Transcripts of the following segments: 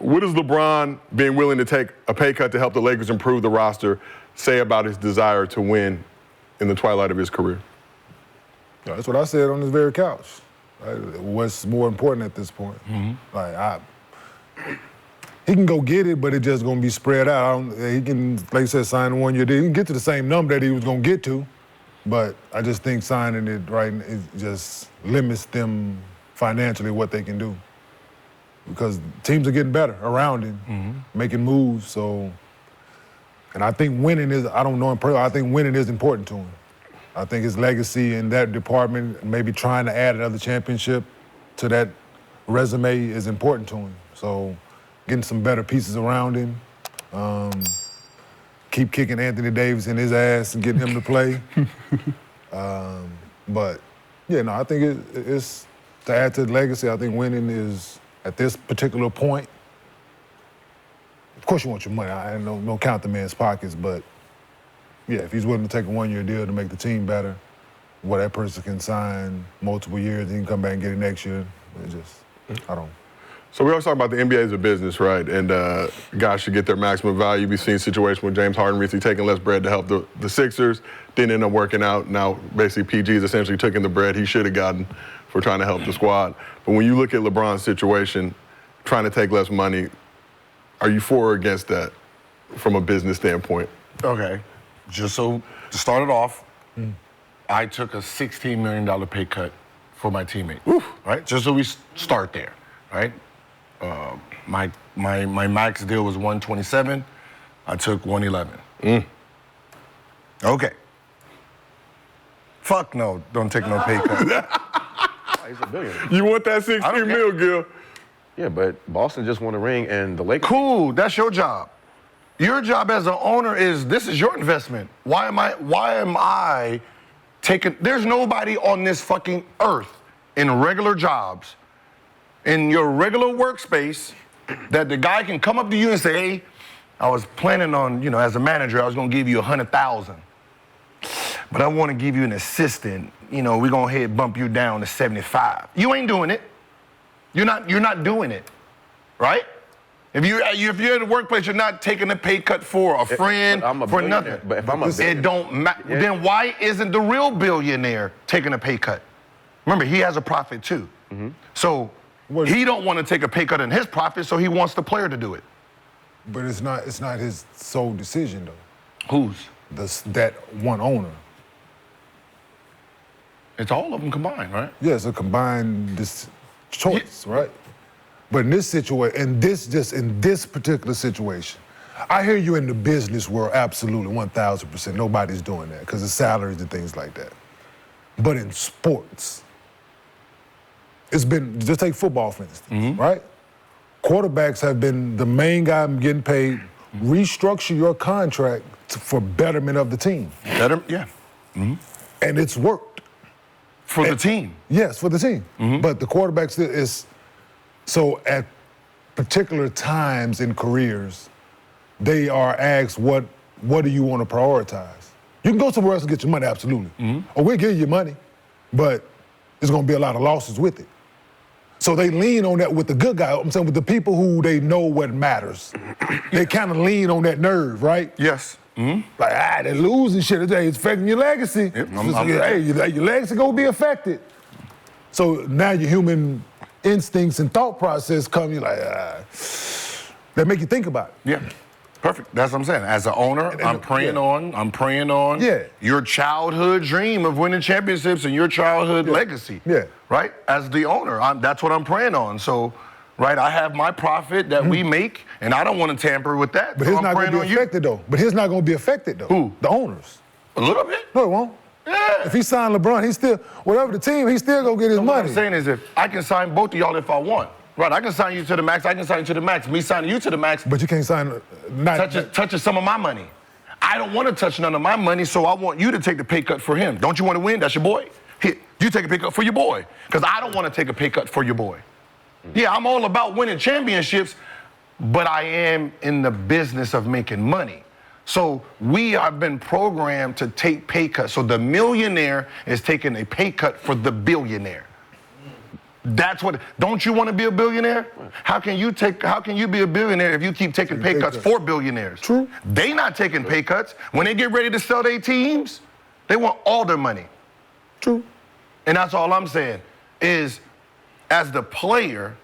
What does LeBron being willing to take a pay cut to help the Lakers improve the roster say about his desire to win in the twilight of his career? Yeah, that's what I said on this very couch. Right? What's more important at this point? Like he can go get it, but it's just going to be spread out. He can, like you said, sign a 1-year deal. He can get to the same number that he was going to get to, but I just think signing it right it just limits them financially what they can do. Because teams are getting better around him, making moves. So, and I think winning is, I don't know him personally, I think winning is important to him. I think his legacy in that department, maybe trying to add another championship to that resume is important to him. So, getting some better pieces around him, keep kicking Anthony Davis in his ass and getting him to play. But, yeah, no, I think it's to add to the legacy, I think winning is, at this particular point, of course you want your money. I don't count the man's pockets, but yeah, if he's willing to take a 1-year deal to make the team better, where that person can sign multiple years, he can come back and get it next year. It just, I don't. So we always talk about the NBA as a business, right? And guys should get their maximum value. We've seen a situation with James Harden recently taking less bread to help the Sixers, didn't end up working out. Now basically PG is essentially taking the bread he should have gotten for trying to help the squad. But when you look at LeBron's situation, trying to take less money, are you for or against that from a business standpoint? Okay, just so to start it off, I took a $16 million pay cut for my teammates, right? Just so we start there, right? My max deal was 127. I took 111. Okay. Fuck no, don't take no pay cut. He's a billionaire. You want that 16 mil, Gil? Yeah, but Boston just won a ring, and the Lakers. Cool, that's your job. Your job as an owner is, this is your investment. Why am I taking, there's nobody on this fucking earth in regular jobs, in your regular workspace, that the guy can come up to you and say, hey, I was planning on, as a manager, I was gonna give you $100,000. But I want to give you an assistant. We're going to bump you down to 75. You ain't doing it. You're not doing it, right? If you're in the workplace, you're not taking a pay cut for a friend, for nothing. But if I'm a it don't matter. Yeah. Then why isn't the real billionaire taking a pay cut? Remember, he has a profit too. So he don't want to take a pay cut in his profit, so he wants the player to do it. But it's not his sole decision though. Whose? That one owner. It's all of them combined, right? Yeah, it's a combined choice, right? But in this situation, in this particular situation, I hear you in the business world, absolutely, 1,000%. Nobody's doing that because of salaries and things like that. But in sports, it's been, just take football for instance, right? Quarterbacks have been the main guy getting paid. Restructure your contract for betterment of the team. Yeah. And it's worked. For the team. Yes, for the team. But the quarterback still is, so at particular times in careers, they are asked, what do you want to prioritize? You can go somewhere else and get your money, absolutely. Or we'll give you your money, but there's going to be a lot of losses with it. So they lean on that with the good guy. I'm saying with the people who they know what matters. They kind of lean on that nerve, right? Yes. Like, they're losing shit today. It's affecting your legacy. Your legacy gonna be affected. So now your human instincts and thought process come, you're like, that make you think about it. Yeah. Perfect. That's what I'm saying. As an owner, I'm preying on your childhood dream of winning championships and your childhood legacy. Yeah. Right? As the owner, that's what I'm preying on. So, right, I have my profit that we make, and I don't want to tamper with that. But his not going to be affected, though. But his not going to be affected, though. Who? The owners. A little bit? No, it won't. Yeah. If he signed LeBron, he's still, whatever the team, he's still going to get his money. What I'm saying is, if I can sign both of y'all if I want. Right, I can sign you to the max, I can sign you to the max. Me signing you to the max. But you can't sign, touches some of my money. I don't want to touch none of my money, so I want you to take the pay cut for him. Don't you want to win? That's your boy. Here, you take a pay cut for your boy. Because I don't want to take a pay cut for your boy. Yeah, I'm all about winning championships, but I am in the business of making money. So we have been programmed to take pay cuts. So the millionaire is taking a pay cut for the billionaire. That's what. Don't you want to be a billionaire? How can you be a billionaire if you keep taking pay cuts for billionaires? True. They not taking pay cuts. When they get ready to sell their teams, they want all their money. True. And that's all I'm saying is, as the player,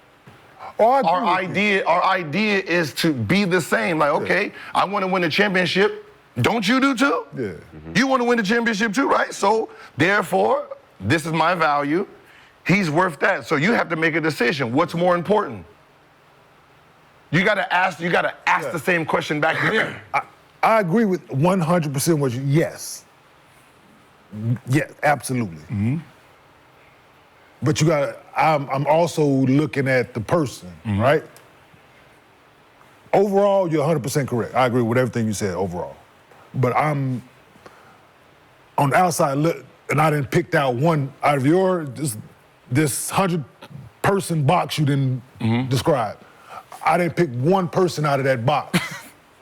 our idea is to be the same. Like, okay, I want to win a championship. Don't you do too? Yeah. You want to win the championship too, right? So therefore, this is my value. He's worth that. So you have to make a decision. What's more important? You gotta ask the same question back to them. I agree with 100% what you. Yes. Yes, absolutely. Mm-hmm. But you gotta. I'm also looking at the person, Mm-hmm. right? Overall, you're 100% correct. I agree with everything you said overall. But I'm on the outside look, and I didn't pick out one out of your this 100-person box you didn't describe. I didn't pick one person out of that box.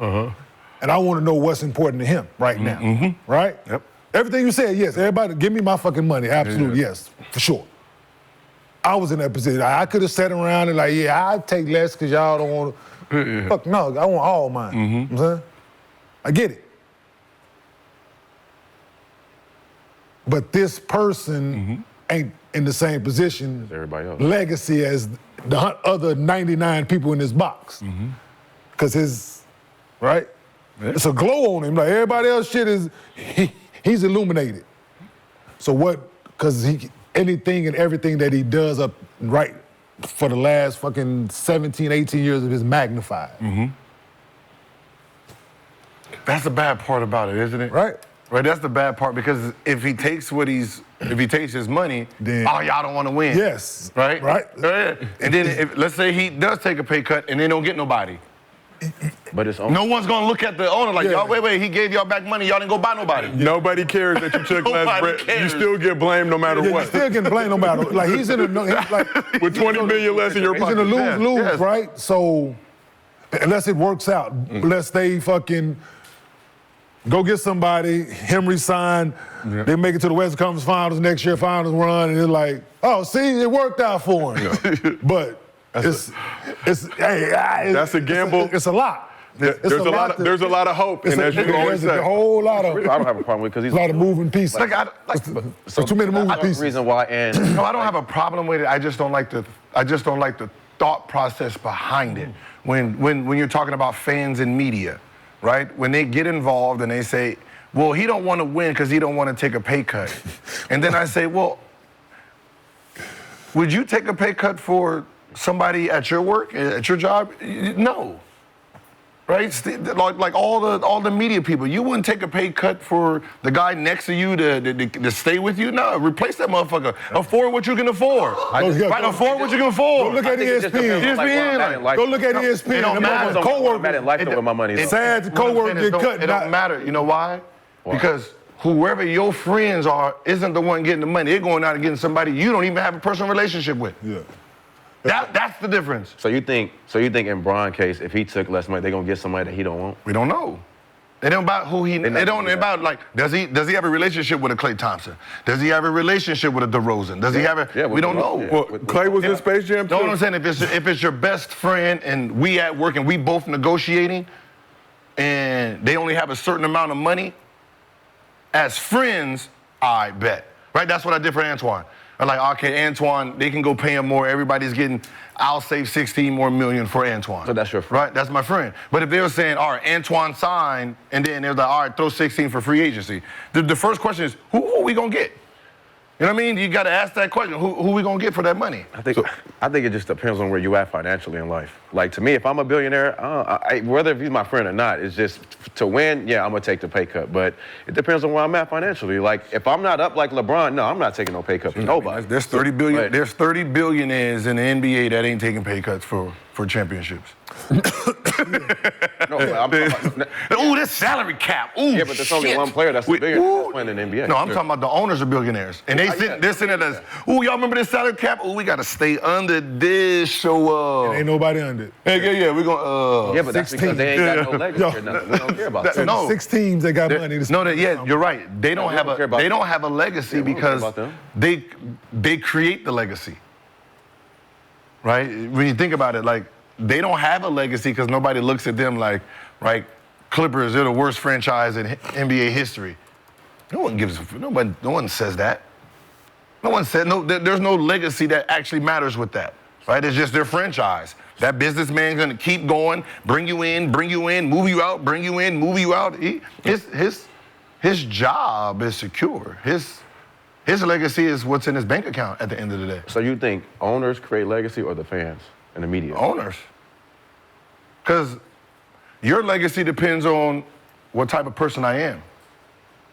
And I want to know what's important to him right now. Right? Yep. Everything you said, yes. Everybody, give me my fucking money. Absolutely, yes, for sure. I was in that position. I could have sat around and like, yeah, I'd take less because y'all don't want to. Fuck no, I want all mine. You know what I'm saying? I get it. But this person ain't in the same position, everybody else. legacy as the other 99 people in this box. Because his, right? It's a glow on him. Like everybody else shit is, he's illuminated. So what, because anything and everything that he does up right for the last fucking 17, 18 years of his magnified. That's the bad part about it, isn't it? Right. Right, that's the bad part because if he takes his money, Then- y'all don't want to win. Yes. Right? Right. And then let's say he does take a pay cut and they don't get nobody. But it's No one's gonna look at the owner like, Yeah. y'all, wait, he gave y'all back money, y'all didn't go buy nobody. Nobody cares that you took less Nobody bread. You cares. still get blamed no matter Yeah, you're what. still getting blamed no matter. Like he's in a he's like With 20 million less in your he's in a pocket. lose-lose, Yes. right? So unless it works out, unless they fucking go get somebody, him resign, they make it to the Western Conference Finals next year, Finals run, and it's like, oh, see, it worked out for him. But it's That's a gamble. It's a lot. There's a lot of hope, and as you always There's a say. whole lot of I don't have a problem with it because he's a lot of moving pieces. So too many moving that's pieces. the reason why. And No, I don't have a problem with it. I just don't like the thought process behind it. When you're talking about fans and media, right? When they get involved and they say, well, he don't want to win because he don't want to take a pay cut. And then I say, well, would you take a pay cut for somebody at your work, at your job? No. Right? Like all the media people, you wouldn't take a pay cut for the guy next to you to stay with you. No, replace that motherfucker. Afford what you can afford. Afford what you can afford. Go look at ESPN. Go look at ESPN. It don't matter. I didn't like it with my money. It's sad the co-worker get cut. It don't matter. You know why? Because whoever your friends are isn't the one getting the money. They're going out and getting somebody you don't even have a personal relationship with. Yeah. That's the difference. So you think in Bron's case, if he took less money, they're gonna get somebody that he don't want? We don't know. It don't about who he. It don't about like does he have a relationship with a Klay Thompson? Does he have a relationship with a DeRozan? Does he have a? Yeah, we don't know. Well, Klay was in Space Jam too. Know what I'm saying? If it's your best friend and we at work and we both negotiating, and they only have a certain amount of money, as friends, I bet. Right? That's what I did for Antoine. I'm like, okay, Antoine, they can go pay him more. Everybody's getting, I'll save 16 more million for Antoine. So that's your friend. Right? That's my friend. But if they were saying, all right, Antoine signed, and then they're like, all right, throw 16 for free agency. The first question is, who are we going to get? You know what I mean? You got to ask that question. Who we going to get for that money? I think it just depends on where you at financially in life. Like, to me, if I'm a billionaire, whether if he's my friend or not, it's just to win, yeah, I'm going to take the pay cut. But it depends on where I'm at financially. Like, if I'm not up like LeBron, no, I'm not taking no pay cut for nobody. There's 30 billion. There's 30 billionaires in the NBA that ain't taking pay cuts for championships. No, I'm talking about, Ooh, this salary cap. Ooh, yeah, but there's only one player that's a billionaire that's playing in the NBA. No, I'm talking about the owners of billionaires. And they're sitting there as, ooh, y'all remember this salary cap? Ooh, we got to stay under this show. Ain't nobody under it. Yeah, we're going Yeah, but that's 16. because they ain't got no legacy or nothing. We don't care about that. No. 6 teams that got money. You're right. They don't have a legacy Yeah, we don't care because about them. they create the legacy. right? When you think about it, like, they don't have a legacy because nobody looks at them like, right, Clippers, they're the worst franchise in NBA history. No one says that. No one said, there's no legacy that actually matters with that, right? It's just their franchise. That businessman's gonna keep going, bring you in, move you out, bring you in, move you out. His job is secure. His legacy is what's in his bank account at the end of the day. So you think owners create legacy or the fans and the media? Owners. Because your legacy depends on what type of person I am.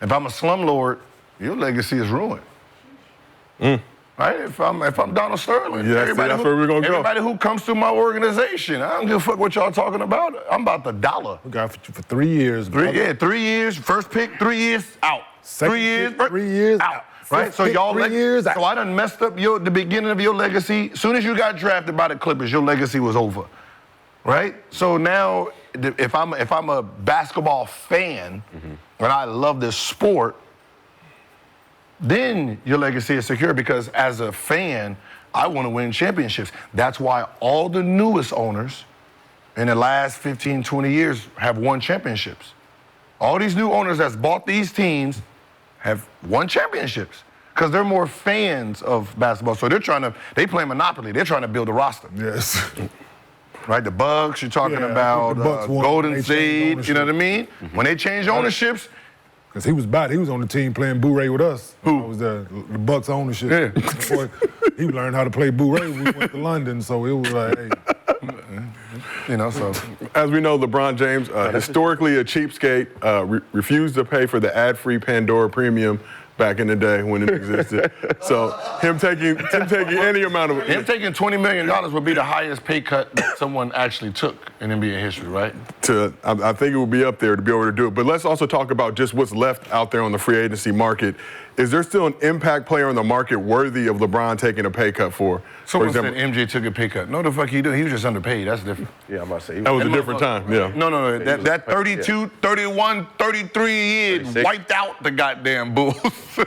If I'm a slumlord, your legacy is ruined. Right? If I'm Donald Sterling, that's where we're gonna go. Everybody who comes through my organization, I don't give a fuck what y'all talking about. I'm about the dollar. We got you for 3 years. 3 years, first pick, 3 years, out. Second 3 years, pick, 3 years, out. Right? Fifth So pick, y'all 3 years, out. So I done messed up the beginning of your legacy. As soon as you got drafted by the Clippers, your legacy was over. Right? So now, if I'm a basketball fan and I love this sport, then your legacy is secure because as a fan, I want to win championships. That's why all the newest owners in the last 15, 20 years have won championships. All these new owners that's bought these teams have won championships because they're more fans of basketball. So they play Monopoly. They're trying to build a roster. Yes. Right, the Bucks, you're talking about the Bucks won Golden when they State, changed you know what I mean? When they change ownerships, Because he was on the team playing Boo-Ray with us. Who? I was the Bucks ownership. Yeah. Before he learned how to play Boo-Ray when we went to London, so it was like, hey. you know, so. As we know, LeBron James, historically a cheapskate, refused to pay for the ad-free Pandora premium back in the day when it existed. So him taking any amount of Him taking $20 million would be the highest pay cut that someone actually took in NBA history, right? I think it would be up there to be able to do it. But let's also talk about just what's left out there on the free agency market. Is there still an impact player on the market worthy of LeBron taking a pay cut for? Someone said MJ took a pay cut. No, the fuck he did. He was just underpaid. That's different. Yeah, I'm about to say. That was a different time, yeah. No. That 32, 31, 33 years 36. wiped out the goddamn Bulls. Yeah.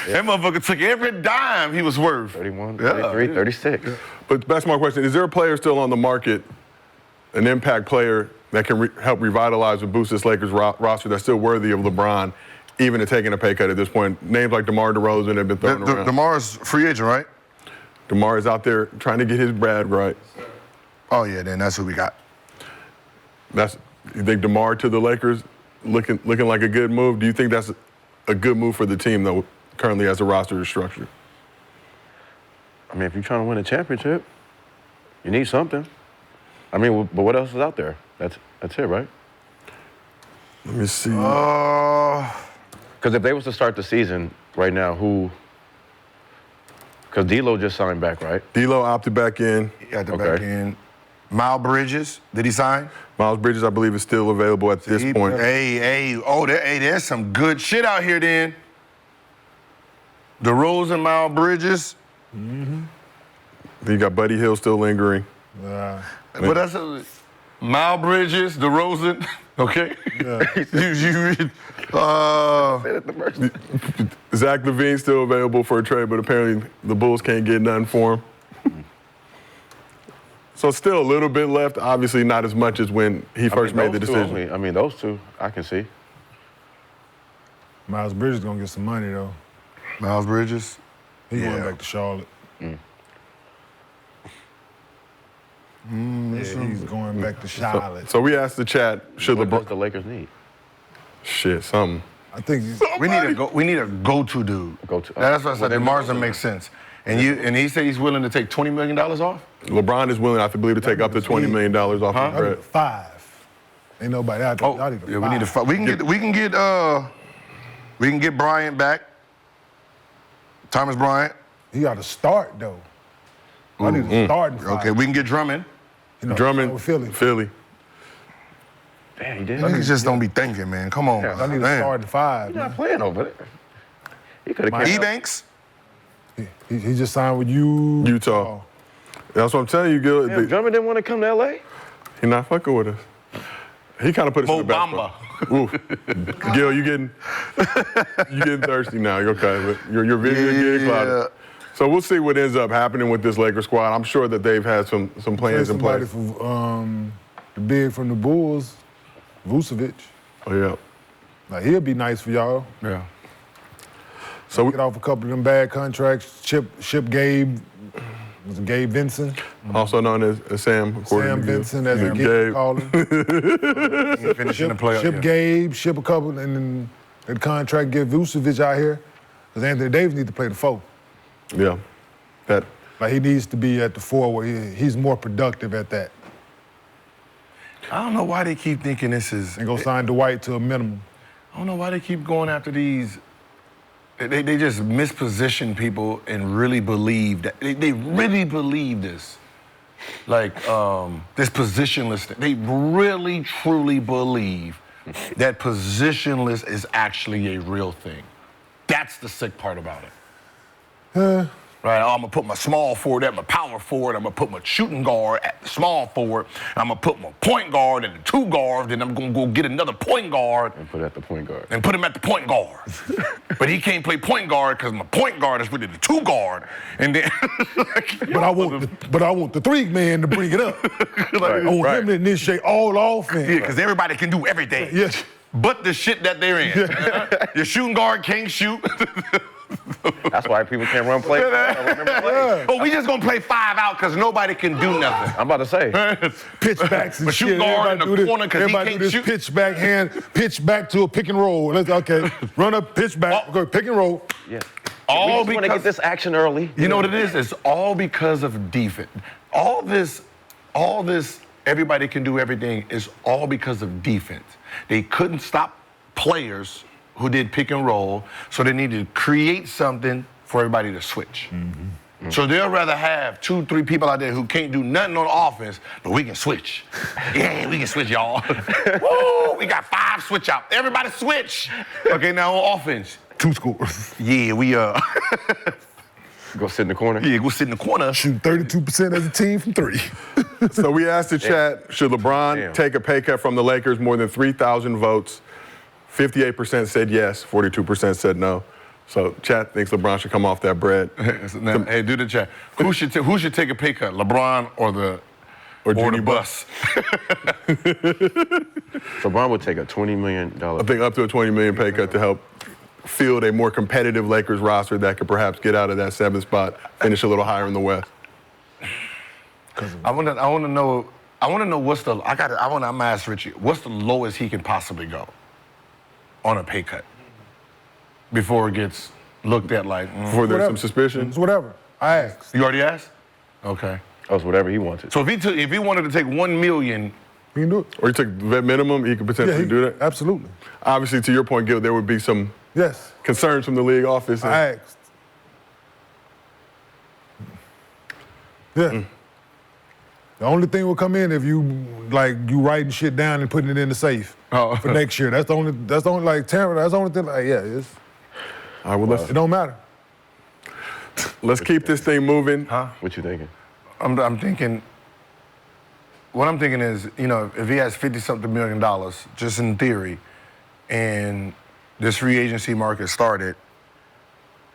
That motherfucker took every dime he was worth. 31, Yeah. 33, 36. But that's my question. Is there a player still on the market, an impact player that can help revitalize and boost this Lakers roster that's still worthy of LeBron, even at taking a pay cut at this point? Names like DeMar DeRozan have been thrown around. DeMar's free agent, right? DeMar is out there trying to get his brand right. Oh, yeah, then that's who we got. You think DeMar to the Lakers looking like a good move? Do you think that's a good move for the team, though, currently as the roster is structured? I mean, if you're trying to win a championship, you need something. I mean, but what else is out there? That's it, right? Let me see. Because if they was to start the season right now, who? Because D'Lo just signed back, right? D'Lo opted back in. He got the back end. Miles Bridges, did he sign? Miles Bridges, I believe, is still available at this point. There's some good shit out here then. DeRozan, Miles Bridges. Then you got Buddy Hill still lingering. But that's Miles Bridges, DeRozan, okay? Zach LaVine still available for a trade, but apparently the Bulls can't get nothing for him. So still a little bit left. Obviously not as much as when he first made the decision. Those two, I can see. Miles Bridges gonna get some money though. Miles Bridges? He going back to Charlotte. He's going back to Charlotte. So we asked the chat, should What does LeBron? the Lakers need? Shit, something. I think We need a go-to dude. Go-to. That's what I said. DeMar doesn't make sense. And he said he's willing to take $20 million off? LeBron is willing, I believe, to take up to $20 million off his I bread. need 5. Ain't nobody out there. Y'all need a Yeah, we need to. 5. We can get Bryant back. Thomas Bryant. He got to start though. I need a starting 5. Okay, we can get Drummond. You know, Drummond, with Philly. Damn, he did. Niggas just don't be thinking, man. Come on. I need a Man. starting 5. He's Man. not playing over there. He could have came out. Ebanks. He just signed with you. Utah. That's what I'm telling you, Gil. Damn, Drummond didn't want to come to LA? He not fucking with us. He kind of put us in the back. Mobamba. Oof. Gil, you getting thirsty now. You're okay. But your video getting clouded. So we'll see what ends up happening with this Lakers squad. I'm sure that they've had some plans in Somebody place. for the big from the Bulls, Vucevic. Oh, yeah. Like, he'll be nice for y'all. Yeah. So Get off a couple of them bad contracts. Ship Gabe. Was it Gabe Vincent? also known as Sam, according Sam to you. Vincent, as Yeah, a kid call him. Finishing the playoff. Ship Gabe, ship a couple, and then that contract get Vucevic out here. Because Anthony Davis needs to play the 4. Yeah. That. Like, he needs to be at the 4 where he's more productive at that. I don't know why they keep thinking this is. And go sign Dwight to a minimum. I don't know why they keep going after these. They just misposition people and really believe that. They really believe this. Like, this positionless thing. They really, truly believe that positionless is actually a real thing. That's the sick part about it. Right, I'm gonna put my small forward at my power forward. I'm gonna put my shooting guard at the small forward. I'm gonna put my point guard at the 2 guard. Then I'm gonna go get another point guard And put it at the point guard. and put him at the point guard. But he can't play point guard because my point guard is really the 2 guard. And then, But I want the 3 man to bring it up. I want him to initiate all offense. yeah, because everybody can do everything. Yes. But the shit that they're in. Your shooting guard can't shoot. That's why people can't run play. Oh, we just gonna play 5 out because nobody can do nothing. I'm about to say. Pitch backs and But shit. shoot guard in Everybody the do corner this- 'cause he everybody can't do this shoot. pitch back hand, pitch back to a pick and roll. Okay, run up, pitch back, Oh. go pick and roll. Yeah. All we just want to because get this action early. you know what it is? It's all because of defense. All this, everybody can do everything is all because of defense. They couldn't stop players who did pick and roll, so they needed to create something for everybody to switch. So they'll rather have 2, 3 people out there who can't do nothing on offense, but we can switch. Yeah, we can switch, y'all. Woo, we got 5 switch out. Everybody switch. Okay, now on offense. 2 scores. Yeah, we Go sit in the corner. yeah, go sit in the corner. Shoot 32% as a team from 3. So we asked the chat, should LeBron Damn. take a pay cut from the Lakers? More than 3,000 votes. 58% said yes, 42% said no. So chat thinks LeBron should come off that bread. Now, hey, do the chat. Who should take a pay cut, LeBron or the Jimmy bus? LeBron would take a $20 million. I think up to a $20 million pay cut to help field a more competitive Lakers roster that could perhaps get out of that 7th spot, finish a little higher in the West. I want to know what's the. I'm gonna ask Richie. What's the lowest he can possibly go on a pay cut before it gets looked at like? Before there's some suspicion. It's whatever. I asked. You already asked? Okay. That was whatever he wanted. So if he wanted to take $1 million, He can do it. Or you took vet minimum, he could potentially do that. Absolutely. Obviously, to your point, Gil, there would be some Yes. concerns from the league office. I asked. Yeah. The only thing will come in if you writing shit down and putting it in the safe for next year. That's the only like Tamara. That's the only thing. Like, yeah, All right, well, it don't matter. let's keep this thing moving. What you thinking? I'm thinking. What I'm thinking is, if he has $50-something million, just in theory, and this free agency market started,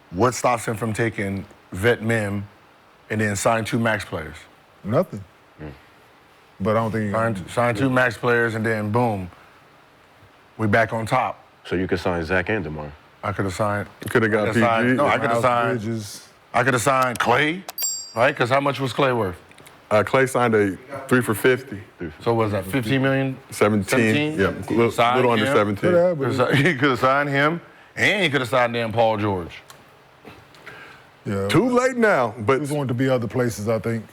what stops him from taking vet mem and then sign 2 max players? Nothing. But I don't think Sign 2 max players and then boom, we back on top. So you could sign Zach and DeMar. I could have signed. Could have got PG. No, I could have Miles signed. Bridges. I could have signed Klay, right? Because how much was Klay worth? Klay signed a 3 for 50. So what was that 15 million? 17. Yeah, little Signed under him. 17. Yeah, but He could have signed him, and he could have signed damn Paul George. yeah, Too late now, but he's going to be other places, I think.